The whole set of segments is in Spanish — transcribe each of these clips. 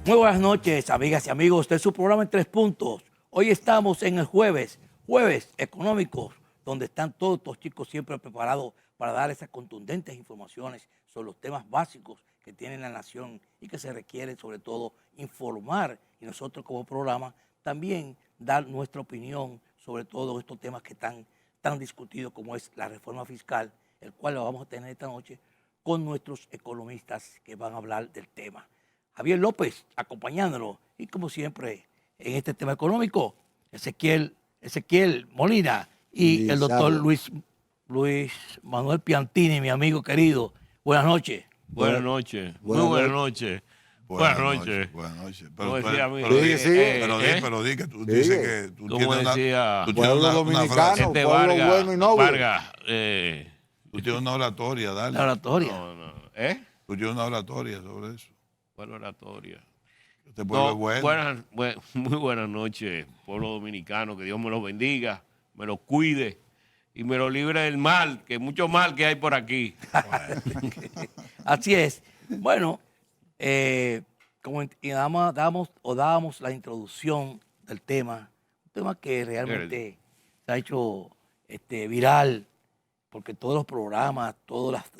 Muy buenas noches, amigas y amigos de su programa En Tres Puntos. Hoy estamos en el jueves económicos, donde están todos estos chicos siempre preparados para dar esas contundentes informaciones sobre los temas básicos que tiene la nación y que se requiere sobre todo informar, y nosotros como programa también dar nuestra opinión sobre todos estos temas que están tan discutidos como es la reforma fiscal, el cual lo vamos a tener esta noche con nuestros economistas que van a hablar del tema. Javier López acompañándolo y como siempre en este tema económico, Ezequiel Molina y el doctor Luis Manuel Piantini, mi amigo querido. Buenas noches. Buenas noches. Muy buenas noches. Buenas noches. Buenas noches. Pero di que tú dices que tú como tienes decía, una frase. Vargas, bueno y noble. Vargas, Tú tienes una oratoria, dale. La oratoria. no, Tú tienes una oratoria sobre eso. ¿Cuál oratoria? Este pueblo es bueno. Muy buenas noches, pueblo dominicano, que Dios me lo bendiga, me lo cuide y me lo libre del mal, que mucho mal que hay por aquí. Así es. Bueno, como dábamos la introducción del tema, un tema que realmente se ha hecho viral, porque todos los programas, todas las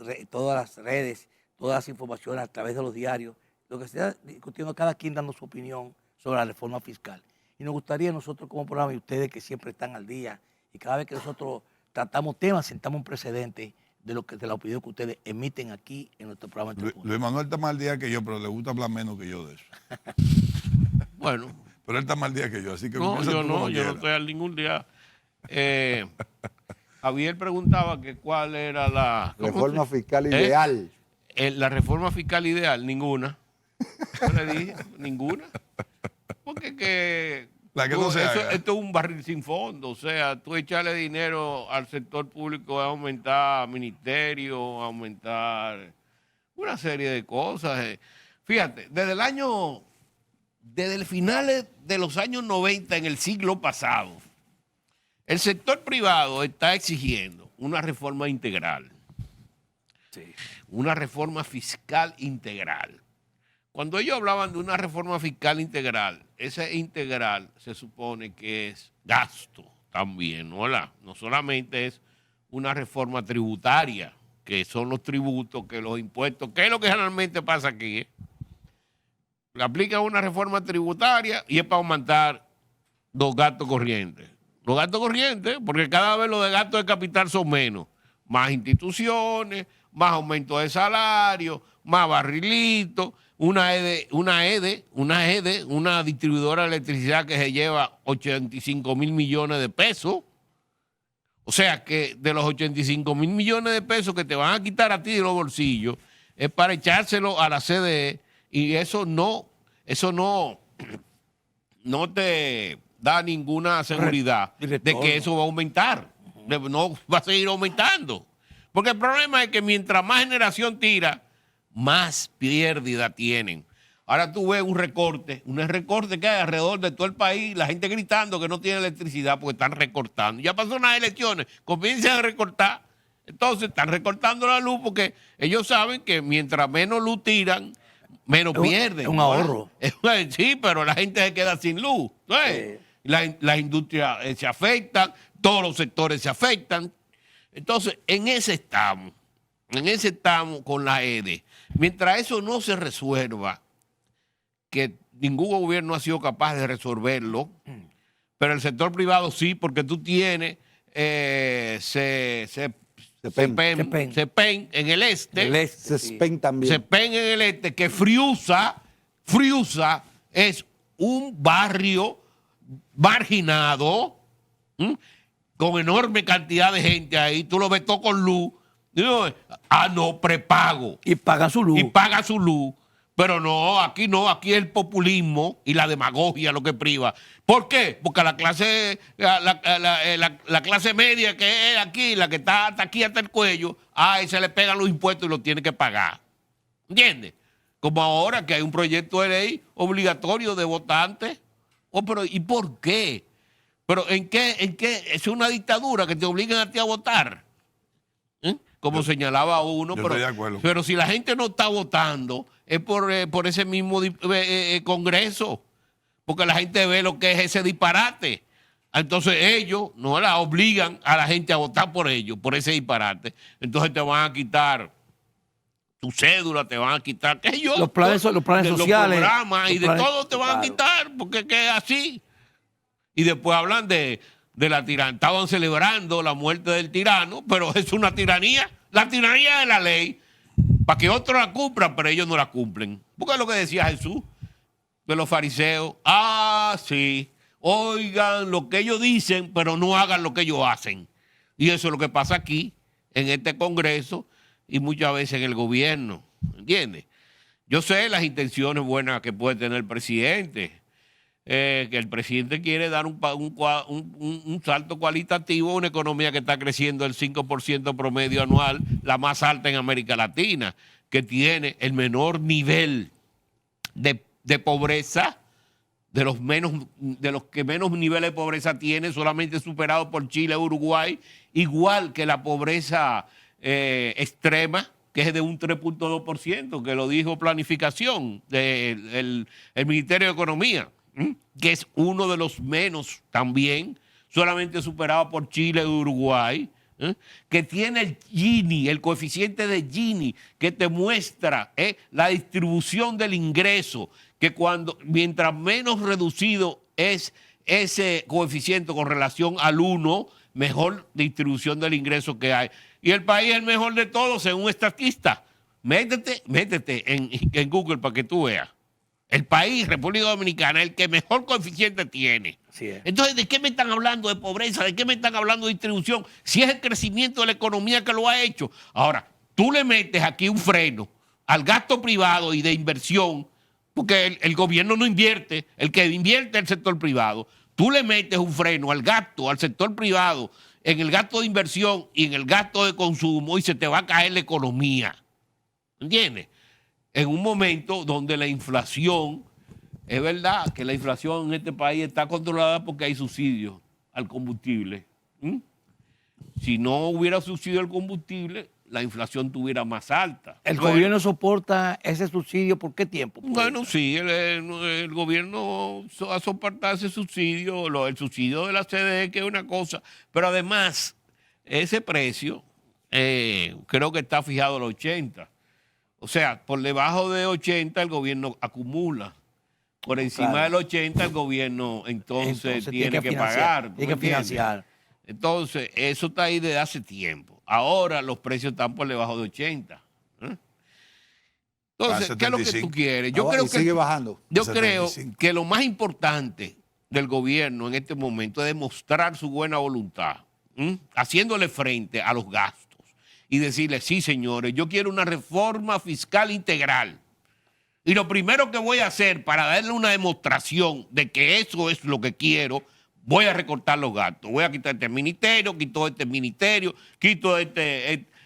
redes, todas las informaciones a través de los diarios, lo que se está discutiendo, cada quien dando su opinión sobre la reforma fiscal. Y nos gustaría nosotros como programa, y ustedes que siempre están al día, y cada vez que nosotros tratamos temas, sentamos un precedente de la opinión que ustedes emiten aquí en nuestro programa. Luis Manuel está más al día que yo, pero le gusta hablar menos que yo de eso. Bueno. Pero él está más al día que yo, así que... No, yo no estoy al ningún día. Javier preguntaba que cuál era la... Reforma fiscal ideal. La reforma fiscal ideal, ninguna. Yo le dije, ninguna. Porque que... Esto es un barril sin fondo. O sea, tú echarle dinero al sector público es aumentar ministerios, aumentar una serie de cosas. Fíjate, desde el final de los años 90 en el siglo pasado, el sector privado está exigiendo una reforma integral. Sí. Una reforma fiscal integral. Cuando ellos hablaban de una reforma fiscal integral, ese integral se supone que es gasto también, ¿no? No solamente es una reforma tributaria, que son los tributos, que los impuestos, que es lo que generalmente pasa aquí. Le aplican una reforma tributaria y es para aumentar los gastos corrientes. Los gastos corrientes, porque cada vez los de gastos de capital son menos. Más instituciones, más aumento de salario, más barrilitos, una distribuidora de electricidad que se lleva 85 mil millones de pesos. O sea que de los 85 mil millones de pesos que te van a quitar a ti de los bolsillos, es para echárselo a la CDE, y eso no te da ninguna seguridad de que eso va a aumentar. No va a seguir aumentando. Porque el problema es que mientras más generación tira, más pérdida tienen. Ahora tú ves un recorte que hay alrededor de todo el país, la gente gritando que no tiene electricidad porque están recortando. Ya pasó unas elecciones, comiencen a recortar. Entonces están recortando la luz porque ellos saben que mientras menos luz tiran, menos pierden. Es un ahorro. Sí, pero la gente se queda sin luz. La industria se afecta, todos los sectores se afectan. Entonces, en ese estamos con la EDE. Mientras eso no se resuelva, que ningún gobierno ha sido capaz de resolverlo, pero el sector privado sí, porque tú tienes CEPEN en el este. CESPEN también. CEPEN en el este, que Friusa es un barrio marginado, con enorme cantidad de gente ahí. Tú lo ves todo con luz. Prepago. Y paga su luz. Pero no, aquí es el populismo y la demagogia lo que priva. ¿Por qué? Porque la clase media que es aquí, la que está hasta aquí, hasta el cuello, se le pegan los impuestos y los tiene que pagar. ¿Entiendes? Como ahora que hay un proyecto de ley obligatorio de votantes. ¿Y por qué? ¿Pero en qué? ¿Es una dictadura que te obligan a ti a votar? como señalaba uno, pero, pero si la gente no está votando, es por ese mismo Congreso, porque la gente ve lo que es ese disparate. Entonces ellos no la obligan a la gente a votar por ellos, por ese disparate. Entonces te van a quitar tu cédula, te van a quitar, ¿qué yo? Los planes sociales. Los programas y de todo te van a quitar, porque es así. Y después hablan de la tiranía. Estaban celebrando la muerte del tirano, pero es una tiranía. La tiranía de la ley, para que otros la cumplan, pero ellos no la cumplen. Porque es lo que decía Jesús de los fariseos. Ah, sí, oigan lo que ellos dicen, pero no hagan lo que ellos hacen. Y eso es lo que pasa aquí, en este Congreso, y muchas veces en el gobierno. ¿Entiendes? Yo sé las intenciones buenas que puede tener el presidente. Que el presidente quiere dar un salto cualitativo a una economía que está creciendo el 5% promedio anual, la más alta en América Latina, que tiene el menor nivel de pobreza, de los que menos nivel de pobreza tiene, solamente superado por Chile, Uruguay, igual que la pobreza extrema, que es de un 3.2%, que lo dijo Planificación del Ministerio de Economía, que es uno de los menos también, solamente superado por Chile y Uruguay, que tiene el Gini, el coeficiente de Gini, que te muestra la distribución del ingreso, que mientras menos reducido es ese coeficiente con relación al 1, mejor distribución del ingreso que hay. Y el país es el mejor de todos, según estatista. Métete en Google para que tú veas. El país, República Dominicana, es el que mejor coeficiente tiene. Entonces, ¿de qué me están hablando de pobreza? ¿De qué me están hablando de distribución? Si es el crecimiento de la economía que lo ha hecho. Ahora, tú le metes aquí un freno al gasto privado y de inversión, porque el gobierno no invierte, el que invierte es el sector privado. Tú le metes un freno al gasto, al sector privado, en el gasto de inversión y en el gasto de consumo, y se te va a caer la economía. ¿Entiendes? En un momento donde la inflación, es verdad que la inflación en este país está controlada porque hay subsidios al combustible. Si no hubiera subsidio al combustible, la inflación estuviera más alta. ¿El gobierno soporta ese subsidio por qué tiempo? Bueno, sí, el gobierno ha soportado ese subsidio, el subsidio de la CDE, que es una cosa, pero además ese precio creo que está fijado al 80. O sea, por debajo de 80 el gobierno acumula. Por encima del 80 el gobierno entonces tiene que pagar. Tiene que financiar. Entonces, eso está ahí desde hace tiempo. Ahora los precios están por debajo de 80. Entonces, ¿qué es lo que tú quieres? Yo creo que sigue bajando. Yo creo que lo más importante del gobierno en este momento es demostrar su buena voluntad, haciéndole frente a los gastos. Y decirle, sí, señores, yo quiero una reforma fiscal integral. Y lo primero que voy a hacer para darle una demostración de que eso es lo que quiero, voy a recortar los gastos. Voy a quitar este ministerio, quito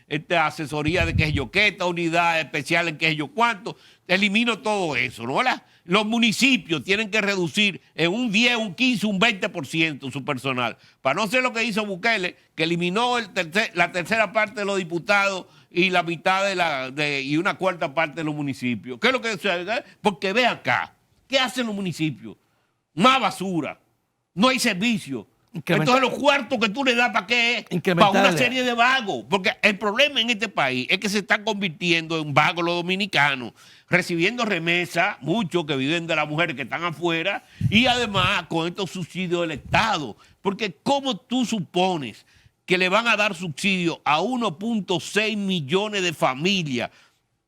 esta asesoría de qué sé yo qué, esta unidad especial en qué sé yo cuánto. Elimino todo eso, ¿no? Los municipios tienen que reducir en un 10, un 15, un 20% su personal. Para no ser lo que hizo Bukele, que eliminó la tercera parte de los diputados y la mitad y una cuarta parte de los municipios. ¿Qué es lo que sucede? Porque ve acá, ¿qué hacen los municipios? Más basura, no hay servicio. Entonces los cuartos que tú le das, ¿para qué? Para una serie de vagos. Porque el problema en este país es que se están convirtiendo en vagos los dominicanos, recibiendo remesas, muchos que viven de las mujeres que están afuera, y además con estos subsidios del Estado. Porque ¿cómo tú supones que le van a dar subsidio a 1.6 millones de familias?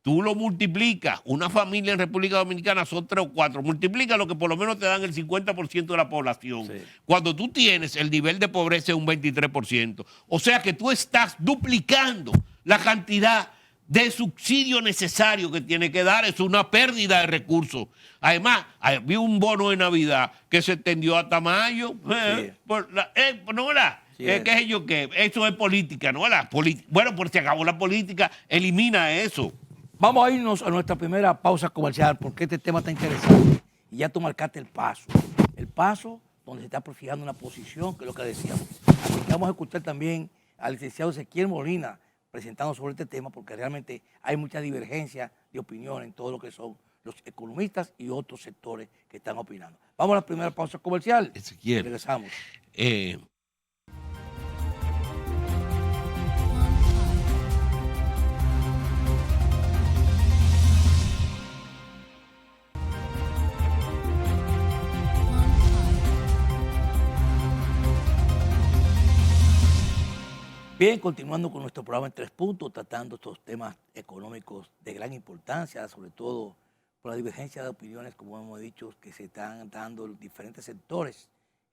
Tú lo multiplicas, una familia en República Dominicana son 3 o 4, multiplica lo que por lo menos te dan el 50% de la población. Sí. Cuando tú tienes el nivel de pobreza de un 23%, o sea que tú estás duplicando la cantidad de subsidio necesario que tiene que dar, es una pérdida de recursos. Además, había un bono de Navidad que se extendió hasta mayo, Sí. ¿no verdad? Sí, ¿qué sé yo qué? Eso es política, ¿no verdad? Bueno, por si acabó la política, elimina eso. Vamos a irnos a nuestra primera pausa comercial porque este tema está interesante. Y ya tú marcaste el paso. El paso donde se está fijando una posición, que es lo que decíamos. Así que vamos a escuchar también al licenciado Ezequiel Molina presentando sobre este tema, porque realmente hay mucha divergencia de opinión en todo lo que son los economistas y otros sectores que están opinando. Vamos a la primera pausa comercial. Ezequiel, regresamos. Bien, continuando con nuestro programa en 3 puntos, tratando estos temas económicos de gran importancia, sobre todo por la divergencia de opiniones, como hemos dicho, que se están dando en diferentes sectores,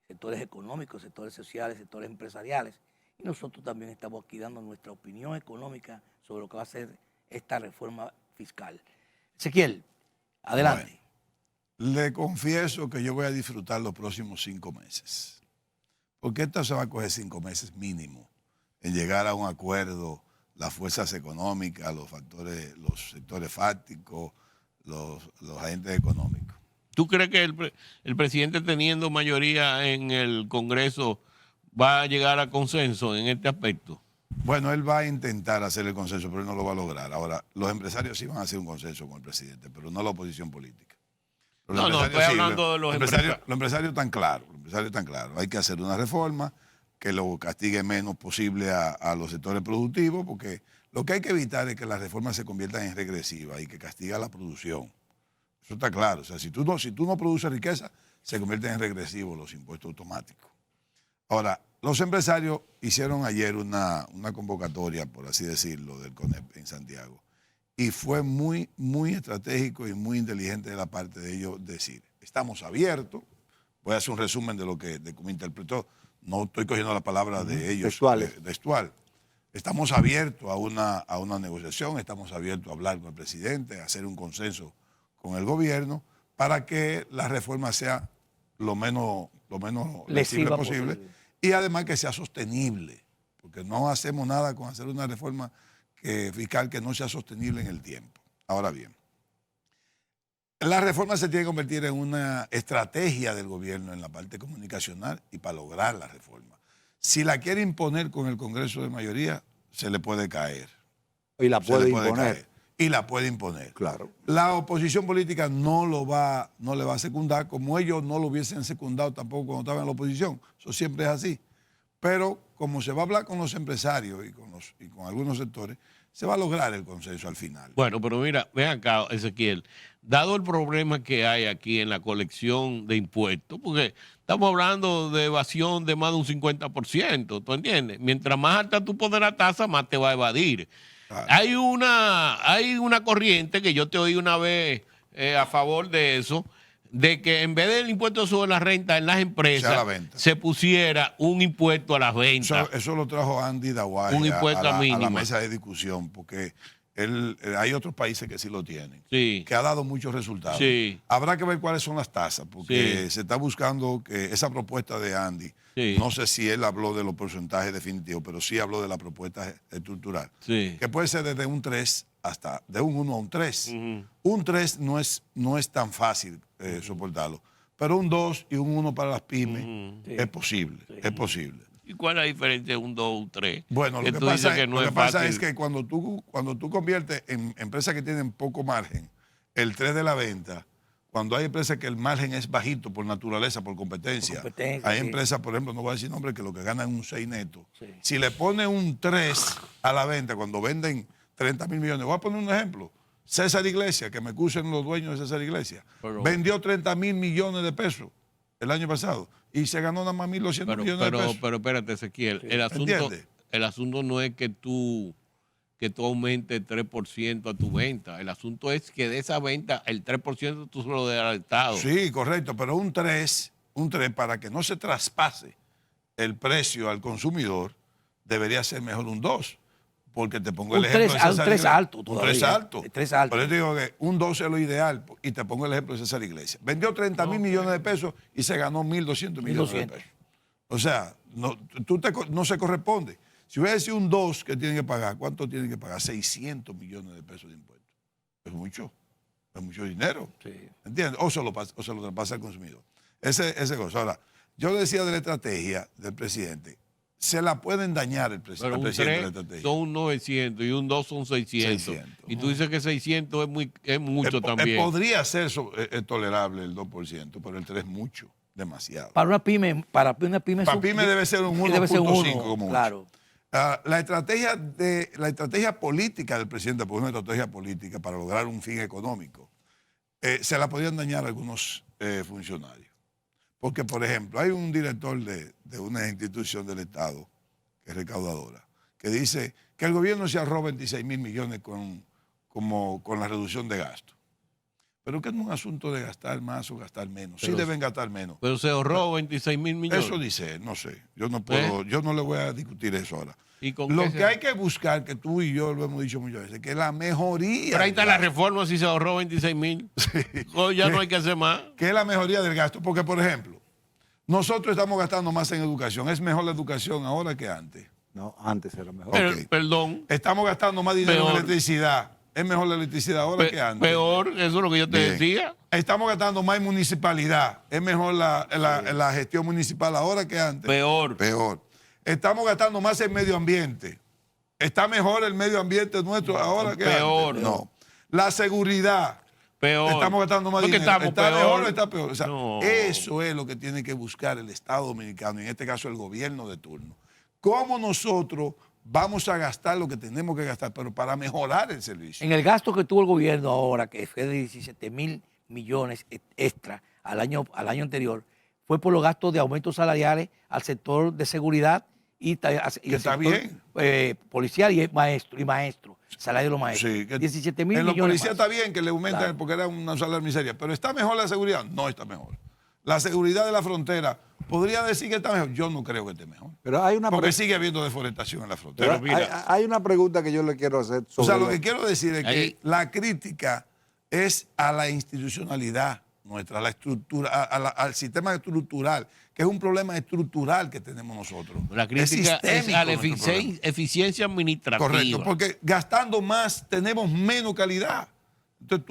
sectores económicos, sectores sociales, sectores empresariales. Y nosotros también estamos aquí dando nuestra opinión económica sobre lo que va a ser esta reforma fiscal. Ezequiel, adelante. Bueno, le confieso que yo voy a disfrutar los próximos 5 meses, porque esto se va a coger 5 meses mínimo en llegar a un acuerdo, las fuerzas económicas, los factores, los sectores fácticos, los agentes económicos. ¿Tú crees que el presidente, teniendo mayoría en el Congreso, va a llegar a consenso en este aspecto? Bueno, él va a intentar hacer el consenso, pero él no lo va a lograr. Ahora, los empresarios sí van a hacer un consenso con el presidente, pero no la oposición política. No, estoy hablando de los empresarios. Los empresarios están claros, Hay que hacer una reforma que lo castigue menos posible a los sectores productivos, porque lo que hay que evitar es que las reformas se conviertan en regresivas y que castiga la producción. Eso está claro. O sea, si tú no produces riqueza, se convierten en regresivos los impuestos automáticos. Ahora, los empresarios hicieron ayer una convocatoria, por así decirlo, del CONEP en Santiago. Y fue muy, muy estratégico y muy inteligente de la parte de ellos decir, estamos abiertos. Voy a hacer un resumen de lo que me interpretó. No estoy cogiendo la palabra de ellos textual. Estamos abiertos a una negociación, estamos abiertos a hablar con el presidente, a hacer un consenso con el gobierno para que la reforma sea lo menos lesiva posible y además que sea sostenible, porque no hacemos nada con hacer una reforma fiscal que no sea sostenible en el tiempo. Ahora bien, la reforma se tiene que convertir en una estrategia del gobierno en la parte comunicacional y para lograr la reforma. Si la quiere imponer con el Congreso de mayoría, se le puede caer. Y la puede imponer. Y la puede imponer. Claro. La oposición política no le va a secundar, como ellos no lo hubiesen secundado tampoco cuando estaban en la oposición. Eso siempre es así. Pero como se va a hablar con los empresarios y con algunos sectores, se va a lograr el consenso al final. Bueno, pero mira, ven acá, Ezequiel, dado el problema que hay aquí en la colección de impuestos, porque estamos hablando de evasión de más de un 50%, ¿tú entiendes? Mientras más alta tú pones la tasa, más te va a evadir. Claro. Hay una corriente que yo te oí una vez a favor de eso, de que en vez del impuesto sobre la renta en las empresas, se pusiera un impuesto a las ventas. Eso lo trajo Andy Dawahi un impuesto a la mínimo. mesa de discusión, porque hay otros países que sí lo tienen, sí, que ha dado muchos resultados. Sí. Habrá que ver cuáles son las tasas, porque sí, se está buscando que esa propuesta de Andy, sí, no sé si él habló de los porcentajes definitivos, pero sí habló de la propuesta estructural, sí, que puede ser desde un 3 hasta de un 1 a un 3. Un 3 no es tan fácil soportarlo, pero un 2 y un 1 para las pymes es posible, es posible. ¿Y cuál es la diferencia de un 2 o un 3? Bueno, lo que pasa es que cuando tú conviertes en empresas que tienen poco margen, el 3 de la venta, cuando hay empresas que el margen es bajito por naturaleza, por competencia, hay empresas, por ejemplo, no voy a decir nombre, que lo que ganan es un 6 neto. Sí. Si le ponen un 3 a la venta, cuando venden 30 mil millones, voy a poner un ejemplo. César Iglesias, que me acusen los dueños de César Iglesias, vendió 30 mil millones de pesos el año pasado y se ganó nada más 1.200 millones de pesos. Pero espérate, Ezequiel, sí, el asunto no es que tú aumentes el 3% a tu venta. El asunto es que de esa venta, el 3% tú se lo das al Estado. Sí, correcto, pero un 3 para que no se traspase el precio al consumidor, debería ser mejor un 2. Porque te pongo el ejemplo de César Iglesias. Un 3 alto todavía. Un 3 alto. Por eso digo que un 2 es lo ideal. Y te pongo el ejemplo de César Iglesias. Vendió 30 mil millones de pesos y se ganó 1.200 millones de pesos. O sea, no se corresponde. Si hubiera sido un 2 que tienen que pagar, ¿cuánto tienen que pagar? 600 millones de pesos de impuestos. Es mucho dinero. Sí. ¿Entiendes? O se lo traspasa al consumidor. Ese cosa. Ahora, yo decía de la estrategia del presidente. se la pueden dañar el Pero un presidente de la 3 estrategia. son 900 y un 2 son 600. Y tú dices que 600 es mucho también. Podría ser tolerable el 2%, pero el 3 es mucho, demasiado. Para una pyme, para una pyme debe ser un 1.5 como claro. mucho. La estrategia política del presidente, porque es una estrategia política para lograr un fin económico, se la podrían dañar algunos funcionarios. Porque, por ejemplo, hay un director de una institución del Estado, que es recaudadora, que dice que el gobierno se ahorró 26 mil millones con la reducción de gastos. Pero que no es un asunto de gastar más o gastar menos. Sí deben gastar menos. Pero se ahorró 26 mil millones. Eso dice, no sé. Yo no puedo, yo no le voy a discutir eso ahora. ¿Y con lo que hay que buscar, que tú y yo lo hemos dicho muchas veces, que la mejoría. Pero ahí está la reforma si se ahorró 26 mil. Sí. Ya no hay que hacer más. Que es la mejoría del gasto. Porque, por ejemplo, nosotros estamos gastando más en educación. ¿Es mejor la educación ahora que antes? No, antes era mejor. Pero, perdón. Estamos gastando más dinero en electricidad. ¿Es mejor la electricidad ahora que antes? Peor, eso es lo que yo te decía. Estamos gastando más en municipalidad. ¿Es mejor la gestión municipal ahora que antes? Peor. Peor. Estamos gastando más en medio ambiente. ¿Está mejor el medio ambiente nuestro ahora que antes? Peor. No. La seguridad. Peor. Estamos gastando más dinero. ¿Está mejor o está peor? O sea, no. Eso es lo que tiene que buscar el Estado dominicano, y en este caso el gobierno de turno. ¿Cómo nosotros vamos a gastar lo que tenemos que gastar, pero para mejorar el servicio? En el gasto que tuvo el gobierno ahora, que fue de 17 mil millones extra al año anterior, fue por los gastos de aumentos salariales al sector de seguridad y está bien. Policial y maestro, salario de los maestros. Sí, 17 mil millones. En los policías más. está bien que le aumentan, Claro. porque era una salario miseria, pero ¿está mejor la seguridad? No está mejor. La seguridad de la frontera, ¿podría decir que está mejor? Yo no creo que esté mejor. Pero hay una porque sigue habiendo deforestación en la frontera. hay una pregunta que yo le quiero hacer sobre o sea, lo que quiero decir es que la crítica es a la institucionalidad nuestra, a la estructura, al sistema estructural, que es un problema estructural que tenemos nosotros. La crítica es a la eficiencia administrativa. Correcto, porque gastando más tenemos menos calidad. Entonces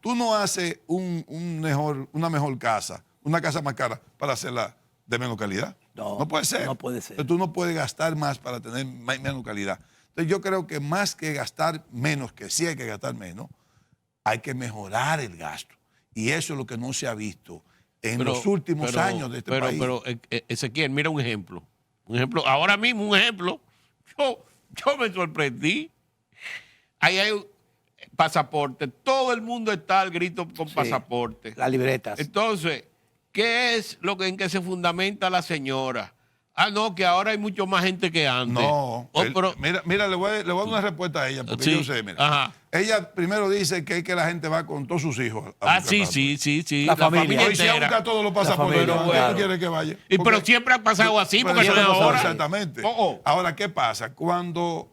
tú no haces una mejor casa, una casa más cara para hacerla de menos calidad. No puede ser. No puede ser. Entonces tú no puedes gastar más para tener menos calidad. Entonces yo creo que más que gastar menos, que sí hay que gastar menos, hay que mejorar el gasto. Y eso es lo que no se ha visto en los últimos años de este país. Pero Ezequiel, mira un ejemplo. Ahora mismo un ejemplo. Yo me sorprendí. Ahí hay pasaporte. Todo el mundo está al grito con pasaporte. Las libretas. Entonces, ¿qué es lo en que se fundamenta la señora? Ah, no, que ahora hay mucho más gente que antes. No, mira, le voy a dar una respuesta a ella, porque yo sé, mira. Ajá. Ella primero dice que la gente va con todos sus hijos. Sí. La familia Hoy se busca todos los pasaportes, pero claro. no quiere que vaya. Pero siempre ha pasado así, porque eso no es ahora. Exactamente. Ahora, ¿qué pasa? Cuando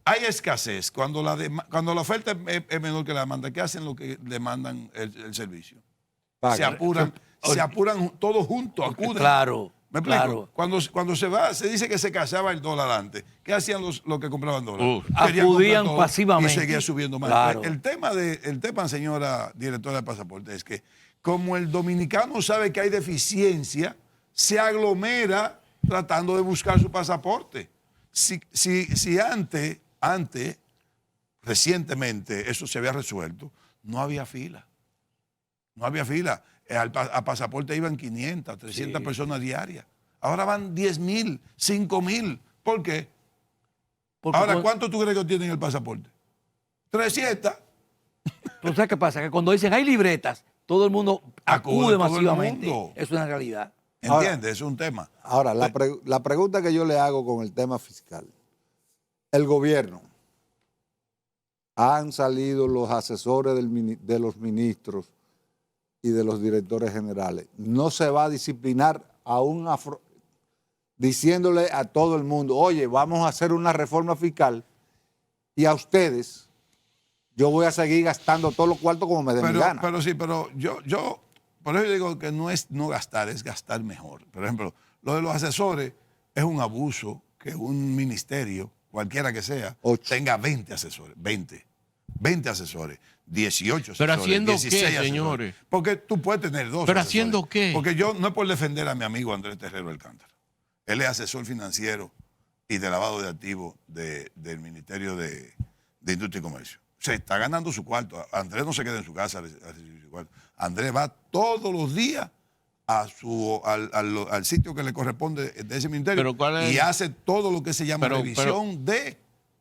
hay escasez, cuando la oferta es menor que la demanda, ¿qué hacen los que demandan el servicio? Se apuran todos juntos, acuden. Claro. ¿Me explico? Claro. Cuando se dice que se casaba el dólar antes, ¿qué hacían los que compraban dólar? Acudían pasivamente. Y seguía subiendo más. Claro. El tema, señora directora de pasaporte, es que como el dominicano sabe que hay deficiencia, se aglomera tratando de buscar su pasaporte. Si antes, recientemente, eso se había resuelto, no había fila. No había fila. A pasaporte iban 500, 300 personas diarias. Ahora van 10,000, 5,000. ¿Por qué? Ahora, ¿cuánto tú crees que tienen el pasaporte? 300. Pero ¿sabes qué pasa? Que cuando dicen hay libretas, todo el mundo acude masivamente. Mundo. Es una realidad. ¿Entiendes? Es un tema. Ahora, la pregunta que yo le hago con el tema fiscal. El gobierno, han salido los asesores de los ministros y de los directores generales. No se va a disciplinar diciéndole a todo el mundo, oye, vamos a hacer una reforma fiscal y a ustedes yo voy a seguir gastando todos los cuartos como me dé mi gana. Pero yo por eso digo que no es no gastar, es gastar mejor. Por ejemplo, lo de los asesores es un abuso que un ministerio, cualquiera que sea, tenga 20 asesores, 20 asesores, 18 asesores, ¿Pero haciendo 16 qué, asesores. señores? Porque tú puedes tener 2 ¿Pero asesores. haciendo qué? Porque yo no es por defender a mi amigo Andrés Terrero Alcántara. Él es asesor financiero y de lavado de activos del Ministerio de Industria y Comercio. Se está ganando su cuarto. Andrés no se queda en su casa a recibir su cuarto. Andrés va todos los días al sitio que le corresponde de ese ministerio y hace todo lo que se llama revisión de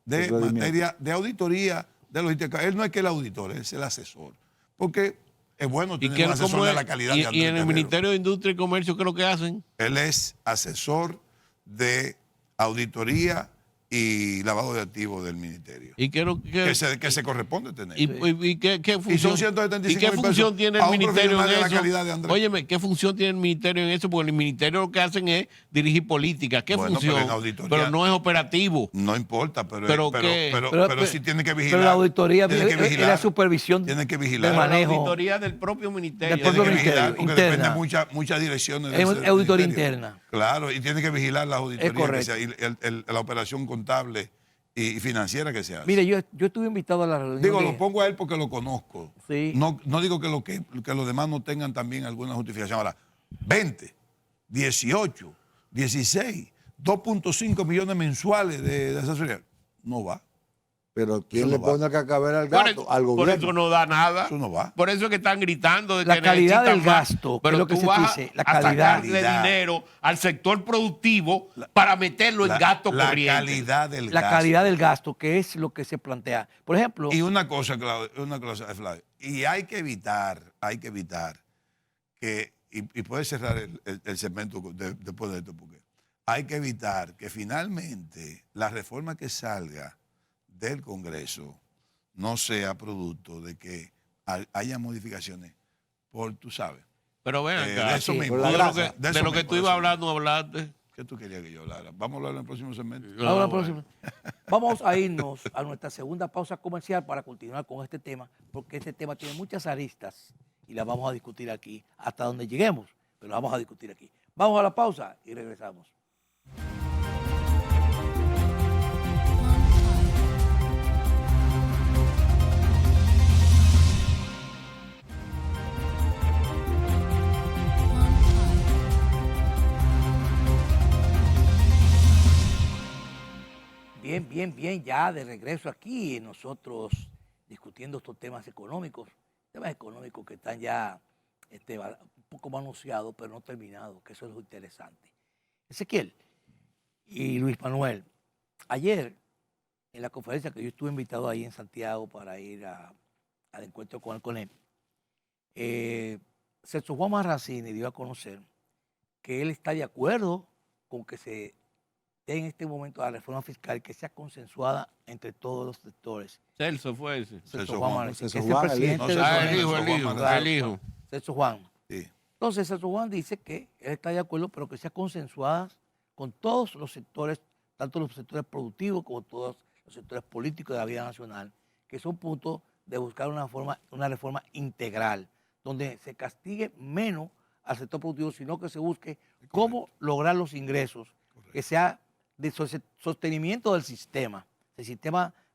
materia de auditoría, de logística. Él no es que el auditor, él es el asesor. Porque es bueno tener un asesor de la calidad de Andrés. ¿Y en el Ministerio de Industria y Comercio qué es lo que hacen? Él es asesor de auditoría y lavado de activos del ministerio. ¿Y que se corresponde tener. ¿Y qué función, y son 175 ¿y qué función tiene el ministerio en eso? Óyeme, ¿qué función tiene el ministerio en eso? Porque el ministerio lo que hacen es dirigir política. ¿Qué función? Pero no es operativo. No importa, pero sí tiene que vigilar. Pero la auditoría es la supervisión tiene que vigilar. del manejo. La auditoría del propio ministerio. Tiene que vigilar porque depende de muchas direcciones. Es auditoría interna. Claro, y tiene que vigilar la auditoría y la operación contable y financiera que se hace. Mire, yo estuve invitado a la reunión. Digo, lo pongo a él porque lo conozco. Sí. No digo que los demás no tengan también alguna justificación. Ahora, 20, 18, 16, 2.5 millones mensuales de asesoría. No va. Pero ¿quién le pone cascabel al gato? Al gobierno. Por eso no da nada. Eso no va. Por eso es que están gritando de la que calidad del más, gasto, pero es lo que tú se vas dice, la a calidad. sacarle dinero al sector productivo para meterlo en gasto corriente. La calidad del gasto, que es lo que se plantea. Por ejemplo. Y una cosa, Claudio, Flavio, y hay que evitar que, y puedes cerrar el segmento después de esto, porque hay que evitar que finalmente la reforma que salga del Congreso no sea producto de que haya modificaciones tú sabes. Pero ven acá, de eso mismo. De lo que tú ibas hablando, hablaste. ¿Qué tú querías que yo hablara? Vamos a hablar en el próximo segmento. Vamos a irnos a nuestra segunda pausa comercial para continuar con este tema, porque este tema tiene muchas aristas y las vamos a discutir aquí hasta donde lleguemos, pero las vamos a discutir aquí. Vamos a la pausa y regresamos. Bien, ya de regreso aquí, nosotros discutiendo estos temas económicos que están ya un poco manoseados, pero no terminados, que eso es lo interesante. Ezequiel y Luis Manuel, ayer en la conferencia que yo estuve invitado ahí en Santiago para ir al encuentro con el CONEP, Celso Juan Marracini dio a conocer que él está de acuerdo con que se en este momento la reforma fiscal que sea consensuada entre todos los sectores. Celso fue ese. Celso Juan, que es el Juan, presidente el hijo. Celso Juan. Sí. Entonces, Celso Juan dice que él está de acuerdo, pero que sea consensuada con todos los sectores, tanto los sectores productivos como todos los sectores políticos de la vida nacional, que son puntos de buscar una reforma integral, donde se castigue menos al sector productivo, sino que se busque cómo lograr los ingresos, que sea de sostenimiento del sistema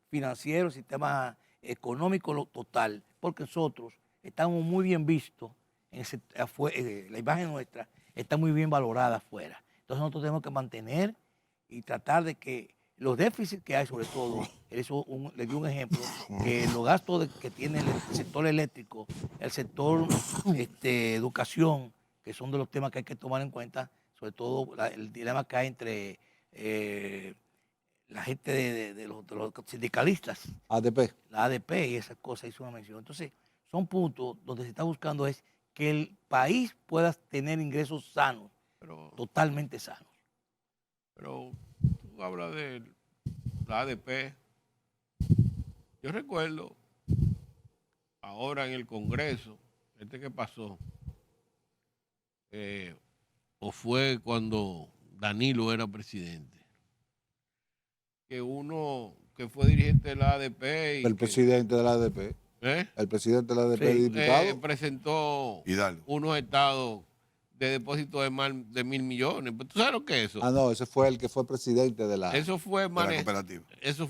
financiero, el sistema económico total, porque nosotros estamos muy bien vistos, la imagen nuestra está muy bien valorada afuera. Entonces nosotros tenemos que mantener y tratar de que los déficits que hay, sobre todo, le di un ejemplo, que los gastos que tiene el sector eléctrico, el sector educación, que son de los temas que hay que tomar en cuenta, sobre todo el dilema que hay entre la gente de los sindicalistas. ADP. La ADP y esas cosas, hizo una mención. Entonces, son puntos donde se está buscando es que el país pueda tener ingresos sanos, totalmente sanos. Pero tú hablas de la ADP. Yo recuerdo ahora en el Congreso, que pasó, o fue cuando Danilo era presidente, que uno que fue dirigente de la ADP el presidente de la ADP, el presidente de la ADP, diputado, presentó Hidalgo unos estados de depósito de más de 1.000 millones. ¿Tú sabes lo que es eso? No, ese fue el que fue presidente de la cooperativa. Eso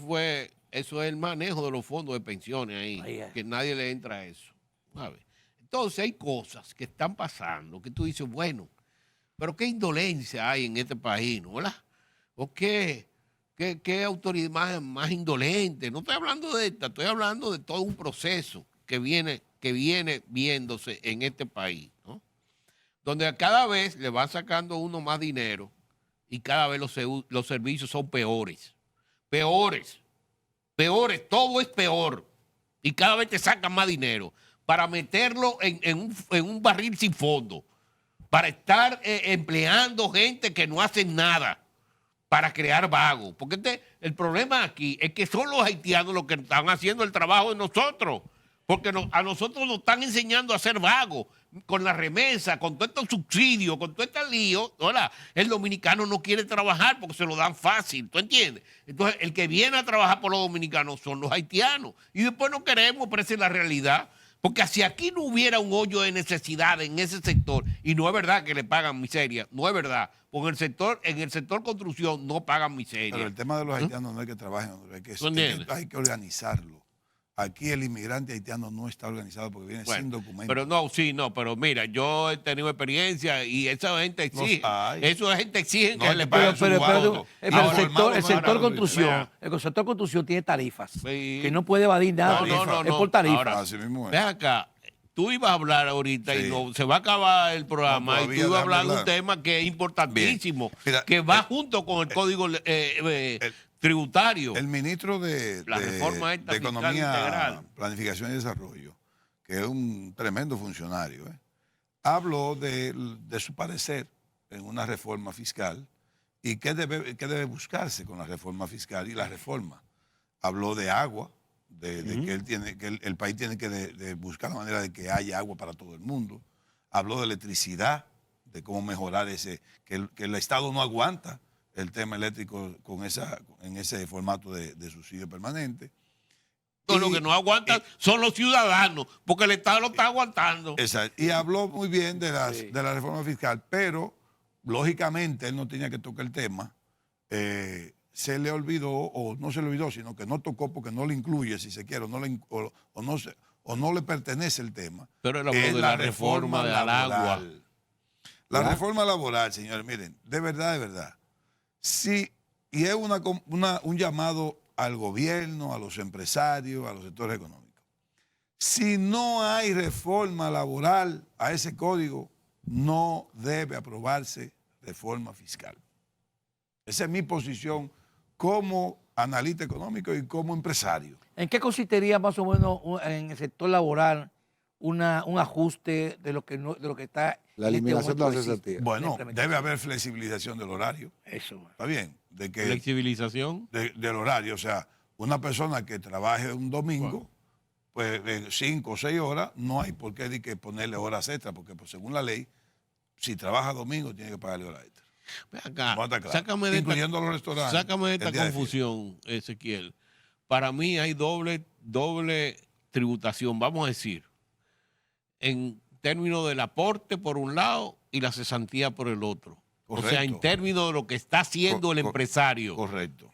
es el manejo de los fondos de pensiones ahí, que nadie le entra a eso. ¿Sabes? Entonces hay cosas que están pasando que tú dices, bueno, Pero qué indolencia hay en este país, ¿no? ¿Verdad? ¿O qué autoridad más indolente? No estoy hablando de esta, estoy hablando de todo un proceso que viene viéndose en este país, ¿no? Donde cada vez le van sacando uno más dinero y cada vez los servicios son peores. Peores, todo es peor. Y cada vez te sacan más dinero para meterlo en un barril sin fondo, para estar empleando gente que no hacen nada, para crear vagos. Porque el problema aquí es que son los haitianos los que están haciendo el trabajo de nosotros. Porque a nosotros nos están enseñando a ser vagos con la remesa, con todos estos subsidios, con todo este lío. Ahora, el dominicano no quiere trabajar porque se lo dan fácil, ¿tú entiendes? Entonces, el que viene a trabajar por los dominicanos son los haitianos. Y después no queremos, pero esa es la realidad. Porque si aquí no hubiera un hoyo de necesidad en ese sector, y no es verdad que le pagan miseria, no es verdad, porque en el sector construcción no pagan miseria. Pero el tema de los haitianos no es que trabajen, hay que organizarlo. Aquí el inmigrante haitiano no está organizado porque viene sin documentos. Pero mira, yo he tenido experiencia y esa gente exige, que le paguen su pero el sector construcción tiene tarifas, que no puede evadir nada, es por tarifa. Ahora, ven acá, tú ibas a hablar ahorita y se va a acabar el programa y tú ibas a hablar de un tema que es importantísimo, que va junto con el código tributario. El ministro de Economía, integral, Planificación y Desarrollo, que es un tremendo funcionario, habló de su parecer en una reforma fiscal y qué debe buscarse con la reforma fiscal y la reforma. Habló de agua, que el país tiene que buscar la manera de que haya agua para todo el mundo. Habló de electricidad, de cómo mejorar que el Estado no aguanta el tema eléctrico en ese formato de subsidio permanente. Lo que no aguantan son los ciudadanos, porque el Estado lo está aguantando. Exacto. Y habló muy bien de la reforma fiscal, pero lógicamente él no tenía que tocar el tema. Se le olvidó, o no se le olvidó, sino que no tocó porque no le incluye, si se quiere, o no le pertenece el tema. Pero él habló de la reforma del agua. La reforma laboral, señores, miren, de verdad. Sí, y es un llamado al gobierno, a los empresarios, a los sectores económicos. Si no hay reforma laboral a ese código, no debe aprobarse reforma fiscal. Esa es mi posición como analista económico y como empresario. ¿En qué consistiría más o menos en el sector laboral un ajuste de lo que está... La eliminación de la cesantía. Bueno, debe haber flexibilización del horario. Eso. ¿Está bien? ¿Flexibilización? Del horario. O sea, una persona que trabaje un domingo, pues en 5 o 6 horas, no hay por qué que ponerle horas extras, porque pues, según la ley, si trabaja domingo, tiene que pagarle horas extras. Acá, sácame de incluyendo los restaurantes. Sácame de esta confusión, Ezequiel. Para mí hay doble tributación, vamos a decir, en términos del aporte por un lado y la cesantía por el otro. Correcto. O sea, en términos de lo que está haciendo el empresario. Correcto.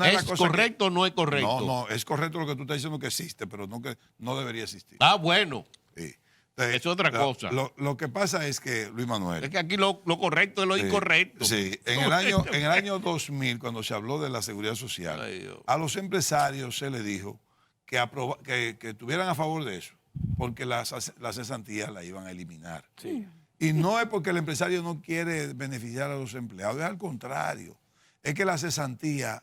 ¿Es correcto o no es correcto? No, es correcto lo que tú estás diciendo que existe, pero no debería existir. Ah, bueno. Sí. Entonces, es otra cosa. Lo que pasa es que, Luis Manuel... Es que aquí lo correcto es lo incorrecto. Sí, en el año 2000, cuando se habló de la seguridad social, a los empresarios se les dijo que estuvieran a favor de eso, porque las cesantías la iban a eliminar. Sí. Y no es porque el empresario no quiere beneficiar a los empleados, es al contrario. Es que la cesantía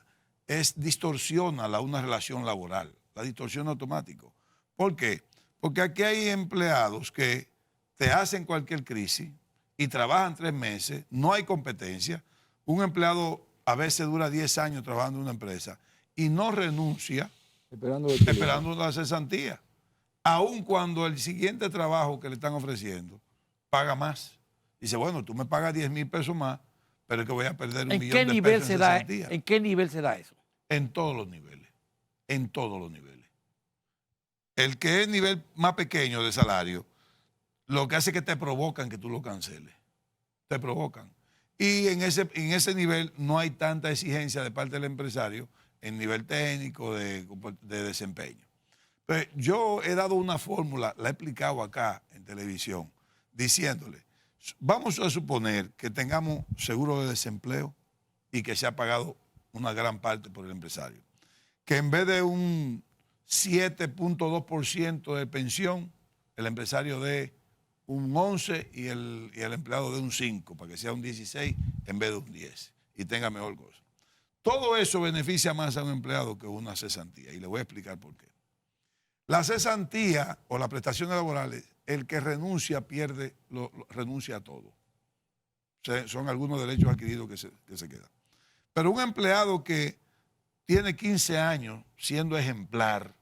distorsiona una relación laboral, la distorsiona automático. ¿Por qué? Porque aquí hay empleados que te hacen cualquier crisis y trabajan 3 meses, no hay competencia. Un empleado a veces dura 10 años trabajando en una empresa y no renuncia esperando la cesantía. Aun cuando el siguiente trabajo que le están ofreciendo paga más. Dice, bueno, tú me pagas 10,000 pesos más, pero es que voy a perder $1 millón de pesos en cesantía. ¿En qué nivel se da eso? En todos los niveles. En todos los niveles. El que es el nivel más pequeño de salario, lo que hace es que te provocan que tú lo canceles. Te provocan. Y en ese nivel no hay tanta exigencia de parte del empresario en nivel técnico de desempeño. Pero yo he dado una fórmula, la he explicado acá en televisión, diciéndole, Vamos a suponer que tengamos seguro de desempleo y que se ha pagado una gran parte por el empresario. Que en vez de un 7.2% de pensión, el empresario dé un 11 y el empleado dé un 5, para que sea un 16 en vez de un 10 y tenga mejor cosa. Todo eso beneficia más a un empleado que una cesantía y le voy a explicar por qué. La cesantía o las prestaciones laborales, el que renuncia pierde, renuncia a todo. O sea, son algunos derechos adquiridos que se quedan. Pero un empleado que tiene 15 años siendo ejemplar,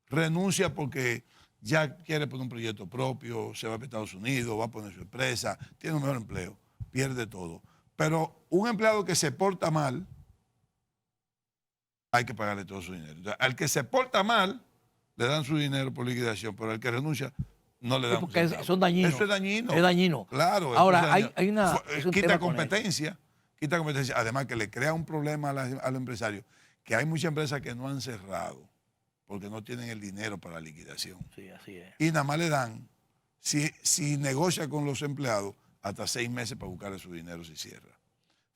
renuncia porque ya quiere poner un proyecto propio, se va a Estados Unidos, va a poner su empresa, tiene un mejor empleo, pierde todo. Pero un empleado que se porta mal, hay que pagarle todo su dinero. Entonces, al que se porta mal, le dan su dinero por liquidación, pero al que renuncia, no le dan. Sí, porque son dañinos. Eso es dañino. Es dañino. Claro. Ahora, hay una... Quita competencia. Quita competencia. Además que le crea un problema al empresario, que hay muchas empresas que no han cerrado porque no tienen el dinero para la liquidación. Sí, así es. Y nada más le dan, si negocia con los empleados, hasta 6 meses para buscarle su dinero si cierra.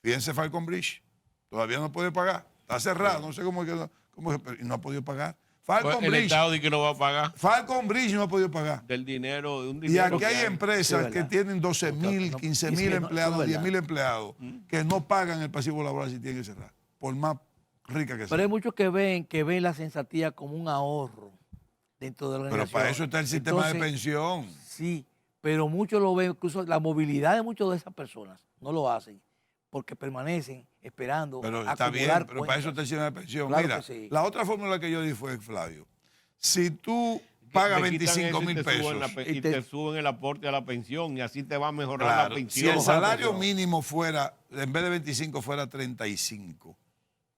Fíjense Falcon Bridge, todavía no puede pagar. Está cerrado, no sé cómo es que no ha podido pagar. Falcon el Bridge, Estado dice que no va a pagar. Falcon Bridge no ha podido pagar. Del dinero, de un Y dinero. aquí hay empresas que tienen 12.000, 15.000 empleados, 10.000 empleados, que no pagan el pasivo laboral si tienen que cerrar, por más rica que sea. Pero hay muchos que ven la cesantía como un ahorro dentro de la organización. Pero para eso está el sistema de pensión. Sí, pero muchos lo ven, incluso la movilidad de muchas de esas personas no lo hacen porque permanecen esperando. Pero está bien, pero para eso está el sistema de pensión. Claro. Mira, sí. La otra fórmula que yo di fue, Flavio, si tú pagas 25.000 pesos y te suben el aporte a la pensión y así te va a mejorar claro, la pensión. Si el salario mínimo fuera, en vez de 25 fuera 35,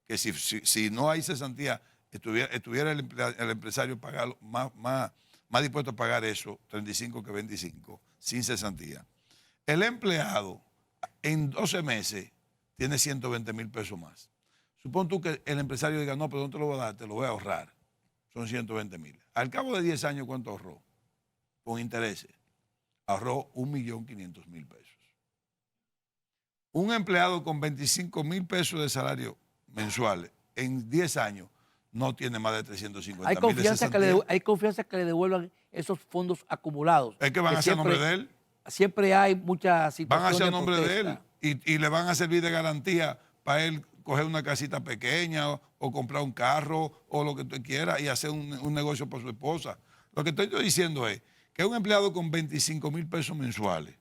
que si no hay cesantía, estuviera el empresario pagar más dispuesto a pagar eso, 35 que 25, sin cesantía. El empleado en 12 meses tiene 120.000 pesos más. Supón tú que el empresario diga, no, pero no te lo voy a dar, te lo voy a ahorrar. Son 120.000. Al cabo de 10 años, ¿cuánto ahorró? Con intereses. Ahorró 1.500.000 pesos. Un empleado con 25.000 pesos de salario mensuales en 10 años no tiene más de 350.000. Hay confianza que le devuelvan esos fondos acumulados. Es que van a ser nombre de él. Siempre hay muchas situaciones. Van a ser nombre de él y le van a servir de garantía para él coger una casita pequeña o comprar un carro o lo que tú quieras y hacer un negocio para su esposa. Lo que estoy diciendo es que un empleado con 25.000 pesos mensuales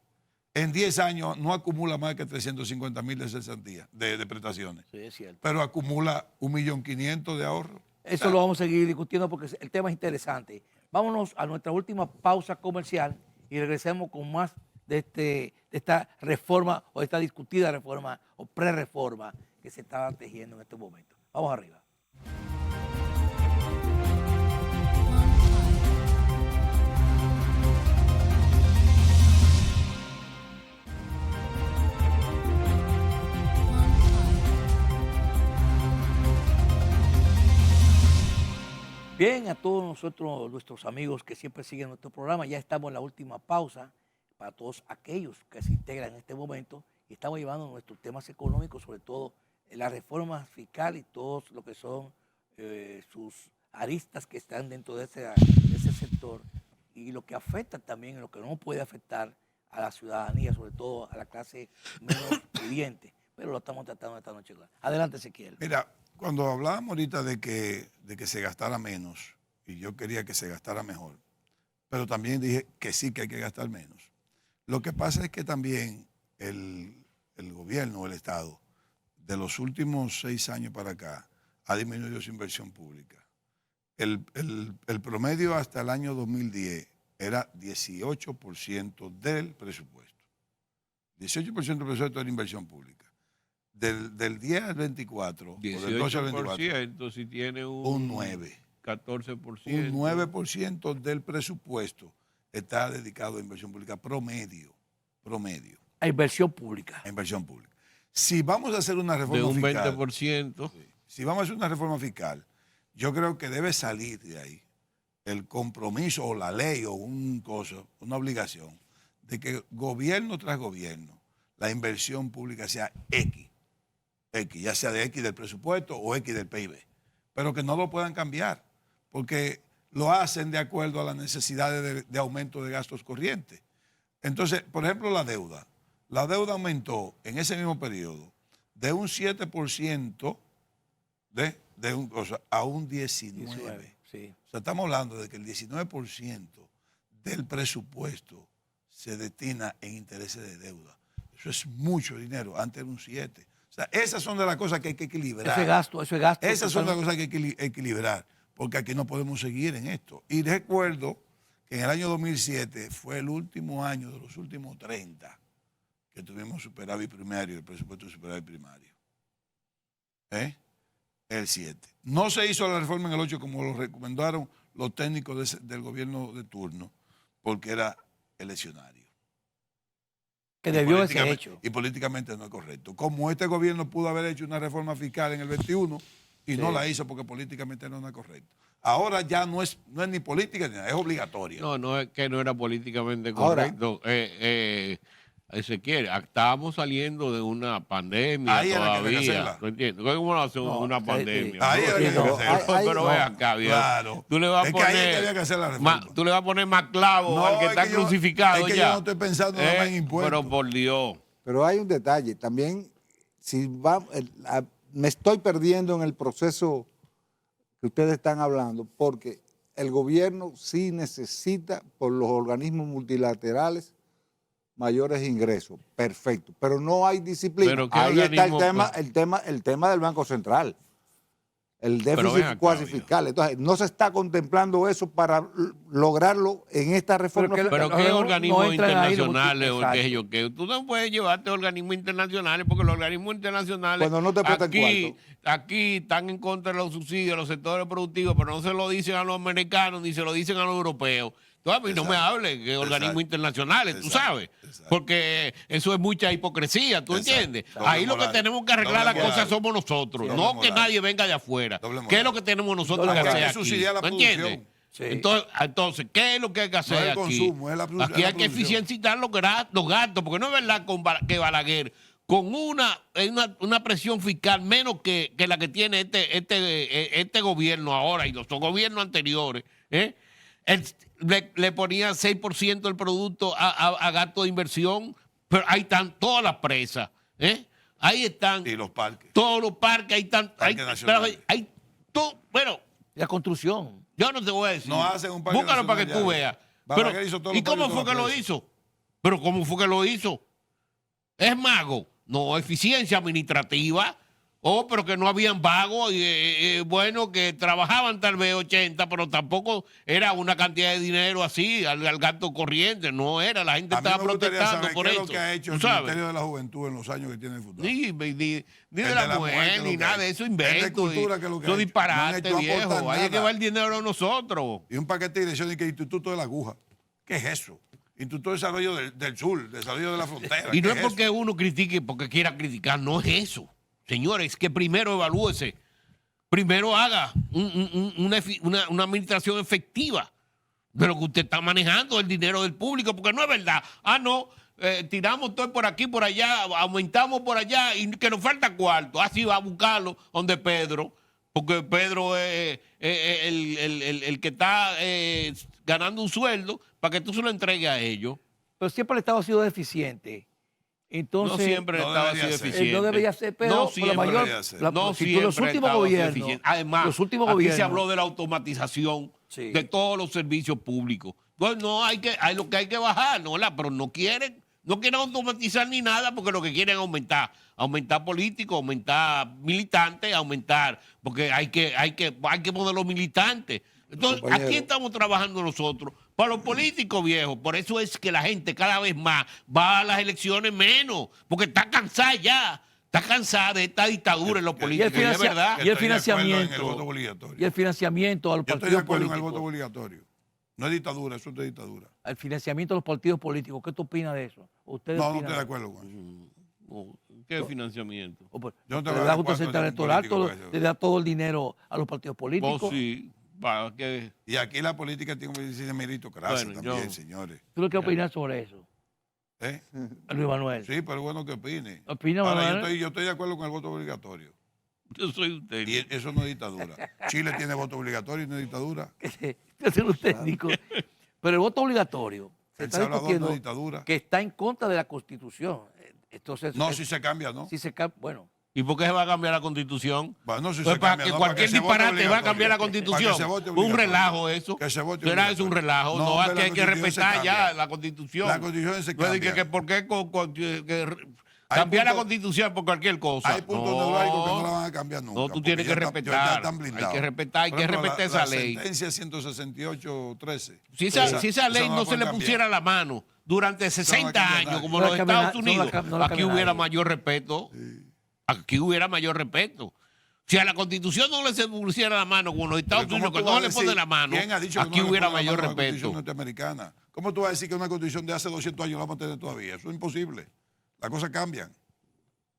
en 10 años no acumula más que 350.000 de cesantía, de prestaciones. Sí, es cierto. Pero acumula 1.500.000 de ahorro. Eso lo vamos a seguir discutiendo porque el tema es interesante. Vámonos a nuestra última pausa comercial y regresemos con más de esta reforma o de esta discutida reforma o pre-reforma que se está tejiendo en este momento. Vamos arriba. Bien, a todos nuestros amigos que siempre siguen nuestro programa, ya estamos en la última pausa para todos aquellos que se integran en este momento y estamos llevando nuestros temas económicos, sobre todo la reforma fiscal y todos lo que son sus aristas que están dentro de ese sector y lo que afecta también, lo que no puede afectar a la ciudadanía, sobre todo a la clase menos pudiente, pero lo estamos tratando esta noche. Adelante, Ezequiel. Mira, cuando hablábamos ahorita de que se gastara menos, y yo quería que se gastara mejor, pero también dije que sí que hay que gastar menos. Lo que pasa es que también el gobierno, el Estado, de los últimos 6 años para acá, ha disminuido su inversión pública. El promedio hasta el año 2010 era 18% del presupuesto. 18% del presupuesto era inversión pública. Del 10 al 24, 18%, o del 12 al 24, entonces tiene un 9. 14%. Un 9% del presupuesto está dedicado a inversión pública promedio. A inversión pública. A inversión pública. Si vamos a hacer una reforma fiscal. De un 20%. Si vamos a hacer una reforma fiscal, yo creo que debe salir de ahí el compromiso o la ley o una obligación de que gobierno tras gobierno la inversión pública sea X, ya sea de X del presupuesto o X del PIB, pero que no lo puedan cambiar, porque lo hacen de acuerdo a las necesidades de aumento de gastos corrientes. Entonces, por ejemplo, la deuda aumentó en ese mismo periodo de un 7% a un 19%. Sí. O sea, estamos hablando de que el 19% del presupuesto se destina en intereses de deuda. Eso es mucho dinero, antes era un 7%. O sea, esas son de las cosas que hay que equilibrar. Ese gasto. Esas son las cosas que hay que equilibrar, porque aquí no podemos seguir en esto. Y recuerdo que en el año 2007 fue el último año de los últimos 30 que tuvimos superávit primario, el presupuesto de superávit primario. El 7. No se hizo la reforma en el 8 como lo recomendaron los técnicos del gobierno de turno, porque era eleccionario. Que debió de ser hecho. Y políticamente no es correcto. Como este gobierno pudo haber hecho una reforma fiscal en el 21 y no la hizo porque políticamente no es correcto. Ahora ya no es ni política ni nada, es obligatoria. No es que no era políticamente correcto. Se quiere. Estábamos saliendo de una pandemia todavía. ¿No entiendes? ¿Cómo lo hacemos una pandemia? Pero ve acá, viejo. Claro. Tú le vas a poner, tú le vas a poner más clavo al que está crucificado. Es que yo no estoy pensando nada más en impuestos. Pero por Dios. Pero hay un detalle. También, me estoy perdiendo en el proceso que ustedes están hablando, porque el gobierno sí necesita, por los organismos multilaterales, mayores ingresos, perfecto, pero no hay disciplina. Ahí está el tema del Banco Central, el déficit cuasi fiscal. Entonces, no se está contemplando eso para lograrlo en esta reforma. Pero ¿qué organismos internacionales o qué yo qué? Tú no puedes llevarte a organismos internacionales porque los organismos internacionales cuando no te aquí están en contra de los subsidios, de los sectores productivos, pero no se lo dicen a los americanos ni se lo dicen a los europeos. Tú a mí no me hables de organismos internacionales, tú sabes, porque eso es mucha hipocresía, ¿tú entiendes? Ahí lo que tenemos que arreglar las cosas somos nosotros, no que nadie venga de afuera. ¿Qué es lo que tenemos nosotros que hacer aquí? ¿No entiendes? Sí. Entonces, ¿qué es lo que hay que hacer aquí? Aquí hay que eficienciar los gastos, porque no es verdad que Balaguer, con una presión fiscal menos que la que tiene este gobierno ahora y los gobiernos anteriores, le ponía 6% del producto a gasto de inversión, pero ahí están todas las presas, ahí están. Y los parques. Todos los parques, ahí están. Bueno. La construcción. Yo no te voy a decir. No hacen un parque. Búscalo para que tú veas. Pero, ¿y cómo fue que lo hizo? Pero ¿cómo fue que lo hizo? ¿Es mago? No, eficiencia administrativa. Pero que no habían vagos, bueno, que trabajaban tal vez 80, pero tampoco era una cantidad de dinero así al gasto corriente, no era, la gente estaba protestando por eso. ¿Qué es lo que ha hecho el Ministerio de la Juventud en los años que tiene el futuro? Ni de la mujer, ni nada de eso, invento. Eso disparate, viejo. Hay que llevar el dinero a nosotros. Y un paquete de dirección y que Instituto de la Aguja. ¿Qué es eso? Instituto de Desarrollo del Sur, Desarrollo de la Frontera. Y no es porque uno critique porque quiera criticar, no es eso. Señores, que primero evalúese, primero haga una administración efectiva de lo que usted está manejando, el dinero del público, porque no es verdad. Tiramos todo por aquí, por allá, aumentamos por allá y que nos falta cuarto. Así va a buscarlo donde Pedro, porque Pedro es el que está ganando un sueldo para que tú se lo entregues a ellos. Pero siempre el Estado ha sido deficiente. Entonces, no siempre estaba así eficiente. No debería ser, pero no siempre, la mayor, no siempre los últimos gobiernos. Además, los últimos aquí gobiernos, se habló de la automatización de todos los servicios públicos. Entonces, hay lo que hay que bajar, pero no quieren automatizar ni nada porque lo que quieren es aumentar políticos, aumentar militantes, porque hay que poner los militantes. Entonces, aquí estamos trabajando nosotros para los políticos viejos. Por eso es que la gente cada vez más va a las elecciones menos, porque está cansada ya. Está cansada de esta dictadura en los políticos, es verdad. Y el financiamiento. Y el financiamiento a los partidos políticos. Yo estoy de acuerdo en el voto obligatorio. No es dictadura, eso es dictadura. El financiamiento de los partidos políticos, ¿qué tú opinas de eso? No estoy de acuerdo con eso. ¿Qué financiamiento? Yo no la Junta Central Electoral le da todo el dinero a los partidos políticos. Sí. Y aquí la política tiene que decir meritocracia también, señores. ¿Tú qué opinas sobre eso? Luis Manuel. Sí, pero es bueno que opine. Opina, Ahora, Manuel. yo estoy de acuerdo con el voto obligatorio. Yo soy un técnico. Y eso no es dictadura. Chile tiene voto obligatorio y no es dictadura. Yo soy un técnico. Pero el voto obligatorio se El está Salvador no discutiendo es dictadura. que está en contra de la Constitución. Entonces, No, si se cambia, ¿no? si se cambia, bueno. ¿Y por qué se va a cambiar la Constitución? Bueno, si Pues se para cambia, que no, cualquier se vote disparate va a obligatorio. cambiar la Para que Constitución. se vote Un obligatorio. relajo eso. Que se vote Será eso obligatorio. un relajo. No, No, hombre, es que hay que la Constitución se respetar ya cambia. la Constitución. La Constitución se No es de cambia. que por qué Hay cambiar la puntos- Constitución por cualquier cosa. Hay puntos neurálgicos que no la van a cambiar nunca. No, tú porque tienes que ya respetar. están blindados. Hay que respetar, hay Por que ejemplo, respetar esa ley. La sentencia 168-13. Si esa ley no se le pusiera la mano durante 60 cambiar años, nadie. como No los la cambia Estados na- no la Unidos, cam- no la aquí cambia hubiera nadie. mayor respeto. Aquí hubiera mayor respeto. Si a la Constitución no le se pusiera la mano, como los Estados Pero Unidos, ¿cómo que tú no vas a le decir? pone la mano, ¿Quién ha dicho que aquí no le hubiera pone la mayor mano a la Constitución respeto. norteamericana? ¿Cómo tú vas a decir que una Constitución de hace 200 años la vamos a tener todavía? Eso es imposible. Las cosas cambian.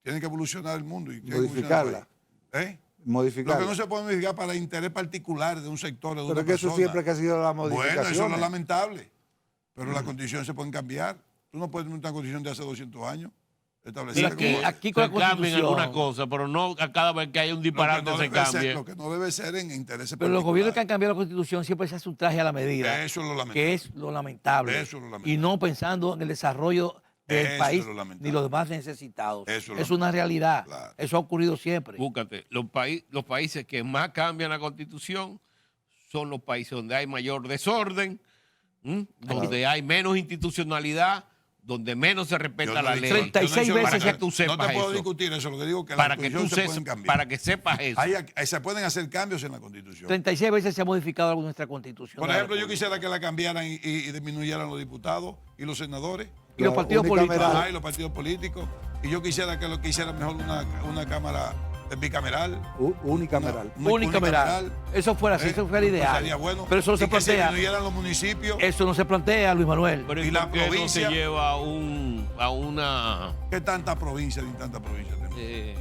Tiene que evolucionar el mundo. Y tiene que evolucionar el Modificarla. país. Lo Modificarla. que no se puede modificar para interés particular de un sector o de Pero una es que eso persona. siempre que ha sido la modificación. Bueno, eso es lo lamentable. Pero las constituciones se pueden cambiar. Tú no puedes tener una constitución de hace 200 años establecida. Aquí con la Se cambien Constitución. algunas cosas, pero no a cada vez que hay un disparate se cambie. Lo que no debe ser en intereses Pero los gobiernos que han particulares. cambiado la Constitución siempre se hace un traje a la medida. Eso es lo lamentable. Que es lo lamentable. Eso es lo lamentable. Y no pensando en el desarrollo del Eso país es lo lamentable. ni los demás necesitados. Eso es Es lo una realidad. Claro. Eso ha ocurrido siempre. Búscate, los países que más cambian la Constitución son los países donde hay mayor desorden, donde hay menos institucionalidad, donde menos se respeta Yo no la he ley. dicho- yo no he 36 dicho veces para que que tú sepas no te puedo eso. discutir eso, lo que digo es que para las que tú constituciones se pueden cambiar. para que sepas eso. Se pueden hacer cambios en la Constitución. 36 veces se ha modificado algo en nuestra Constitución. Por de la ejemplo, yo República. quisiera que la cambiaran y disminuyeran los diputados y los senadores. Y los partidos políticos. unicameral. Ajá, y los partidos políticos. Y yo quisiera que lo que hiciera mejor una cámara bicameral. Unicameral. Unicameral. Eso fuera así, eso fuera ideal. Sería bueno. Pero eso no Y se que se plantea. disminuyeran los municipios. Eso no se plantea, Luis Manuel. Pero y ¿y la por qué no provincia- se lleva a una... ¿Qué tanta provincia ni tanta provincia tenemos?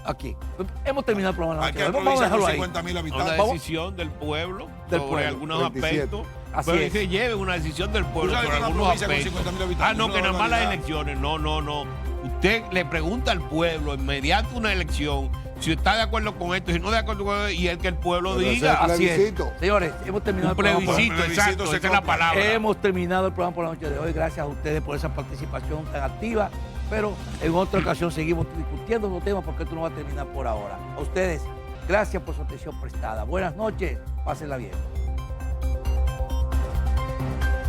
Aquí. Hemos terminado el programa. Aquí de hay la noche. Vamos a provincias dejarlo con ahí. 50.000 una habitantes. decisión del pueblo Del sobre pueblo, algunos 27. aspectos. Así Pero es. que lleve una decisión del pueblo sabes sobre que una algunos provincia con aspectos. 50.000 habitantes No, es que una nada más las barbaridad. elecciones. No. Usted le pregunta al pueblo, mediante una elección, si está de acuerdo con esto, si no de acuerdo con esto, y es que el pueblo Pero diga. ese Así es. plebiscito. Señores, hemos terminado Un el programa. por- plebiscito, plebiscito exacto, se esa es la compra. palabra. Hemos terminado el programa por la noche de hoy. Gracias a ustedes por esa participación tan activa. Pero en otra ocasión seguimos discutiendo los temas porque esto no va a terminar por ahora. A ustedes, gracias por su atención prestada. Buenas noches, pásenla bien.